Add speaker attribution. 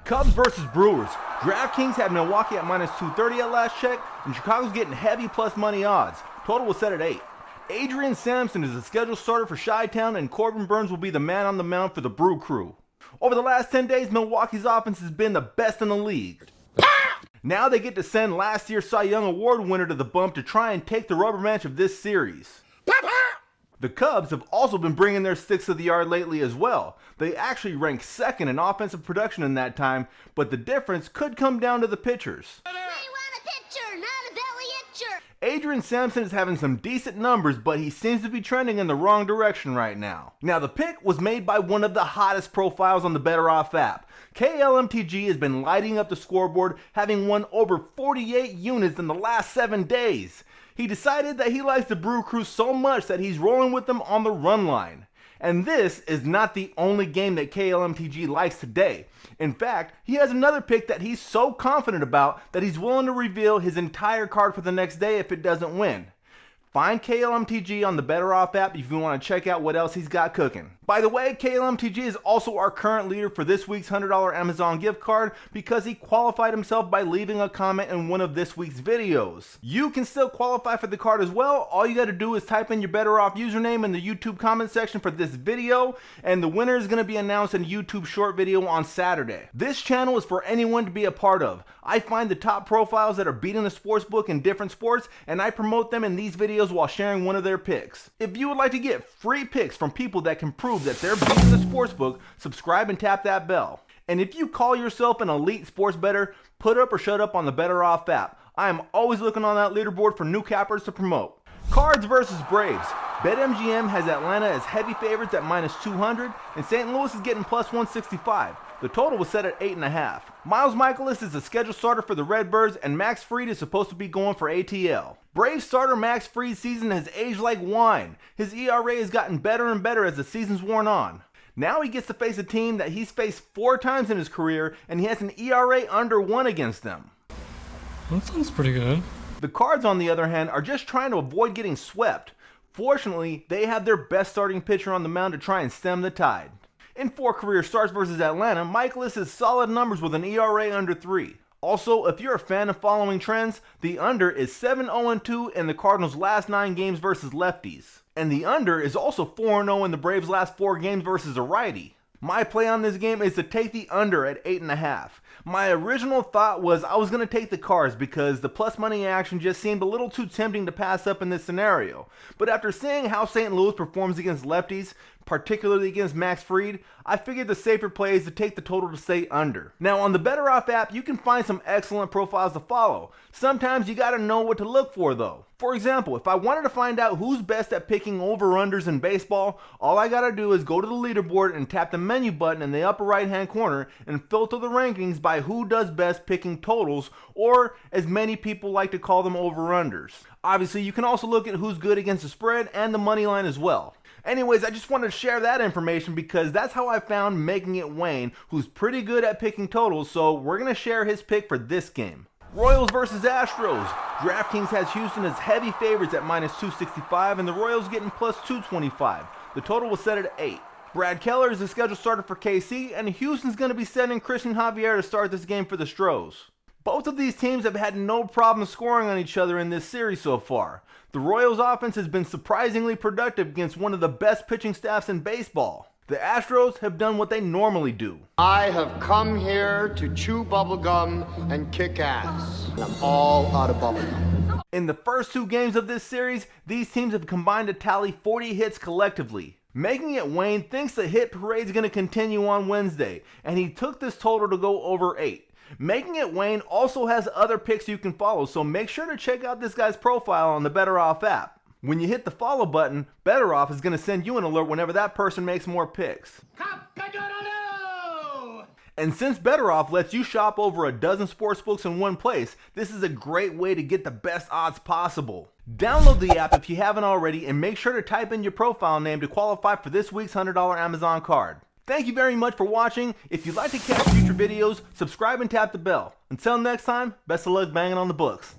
Speaker 1: Cubs versus Brewers. DraftKings had Milwaukee at minus 230 at last check, and Chicago's getting heavy plus money odds. Total was set at 8. Adrian Sampson is the scheduled starter for Chi-Town, and Corbin Burnes will be the man on the mound for the Brew Crew. Over the last 10 days, Milwaukee's offense has been the best in the league. Now they get to send last year's Cy Young Award winner to the bump to try and take the rubber match of this series. The Cubs have also been bringing their sticks to the yard lately as well. They actually ranked second in offensive production in that time, but the difference could come down to the pitchers.
Speaker 2: We want a pitcher, not a belly itcher.
Speaker 1: Adrian Sampson is having some decent numbers, but he seems to be trending in the wrong direction right now. Now, the pick was made by one of the hottest profiles on the BettorOff app. KLMTG has been lighting up the scoreboard, having won over 48 units in the last 7 days. He decided that he likes the Brew Crew so much that he's rolling with them on the run line. And this is not the only game that KLMTG likes today. In fact, he has another pick that he's so confident about that he's willing to reveal his entire card for the next day if it doesn't win. Find KLMTG on the BettorOff app if you want to check out what else he's got cooking. By the way, KLMTG is also our current leader for this week's $100 Amazon gift card because he qualified himself by leaving a comment in one of this week's videos. You can still qualify for the card as well. All you got to do is type in your BettorOff username in the YouTube comment section for this video, and the winner is going to be announced in a YouTube short video on Saturday. This channel is for anyone to be a part of. I find the top profiles that are beating the sportsbook in different sports, and I promote them in these videos while sharing one of their picks. If you would like to get free picks from people that can prove that they're beating the sportsbook, subscribe and tap that bell. And if you call yourself an elite sports bettor, put up or shut up on the BettorOff app. I am always looking on that leaderboard for new cappers to promote. Cards versus Braves. BetMGM has Atlanta as heavy favorites at minus 200, and St. Louis is getting plus 165. The total was set at 8.5. Mikolas is the scheduled starter for the Redbirds, and Max Fried is supposed to be going for ATL. Braves starter Max Fried's season has aged like wine. His ERA has gotten better and better as the season's worn on. Now he gets to face a team that he's faced 4 times in his career, and he has an ERA under 1 against them.
Speaker 3: That sounds pretty good.
Speaker 1: The Cards, on the other hand, are just trying to avoid getting swept. Fortunately, they have their best starting pitcher on the mound to try and stem the tide. In 4 career starts versus Atlanta, Mikolas has solid numbers with an ERA under 3. Also, if you're a fan of following trends, the under is 7-0-2 in the Cardinals' last 9 games versus lefties. And the under is also 4-0 in the Braves' last 4 games versus a righty. My play on this game is to take the under at 8.5. My original thought was I was going to take the Cards because the plus money action just seemed a little too tempting to pass up in this scenario. But after seeing how St. Louis performs against lefties, particularly against Max Fried, I figured the safer play is to take the total to stay under. Now on the BettorOff app, you can find some excellent profiles to follow. Sometimes you gotta know what to look for though. For example, if I wanted to find out who's best at picking over-unders in baseball, all I gotta do is go to the leaderboard and tap the menu button in the upper right hand corner and filter the rankings by who does best picking totals, or as many people like to call them, over-unders. Obviously, you can also look at who's good against the spread and the money line as well. Anyways, I just wanted to share that information because that's how I found Making It Wayne, who's pretty good at picking totals, so we're going to share his pick for this game. Royals versus Astros. DraftKings has Houston as heavy favorites at minus 265, and the Royals getting plus 225. The total was set at 8. Brad Keller is the scheduled starter for KC, and Houston's going to be sending Cristian Javier to start this game for the Stros. Both of these teams have had no problem scoring on each other in this series so far. The Royals' offense has been surprisingly productive against one of the best pitching staffs in baseball. The Astros have done what they normally do.
Speaker 4: I have come here to chew bubblegum and kick ass. And I'm all out of bubblegum.
Speaker 1: In the first 2 games of this series, these teams have combined to tally 40 hits collectively. Making It Wayne thinks the hit parade is going to continue on Wednesday, and he took this total to go over 8. Making It Wayne also has other picks you can follow, so make sure to check out this guy's profile on the BettorOff app. When you hit the follow button, BettorOff is going to send you an alert whenever that person makes more picks. And since BettorOff lets you shop over a dozen sportsbooks in one place, this is a great way to get the best odds possible. Download the app if you haven't already, and make sure to type in your profile name to qualify for this week's $100 Amazon card. Thank you very much for watching. If you'd like to catch future videos, subscribe and tap the bell. Until next time, best of luck banging on the books.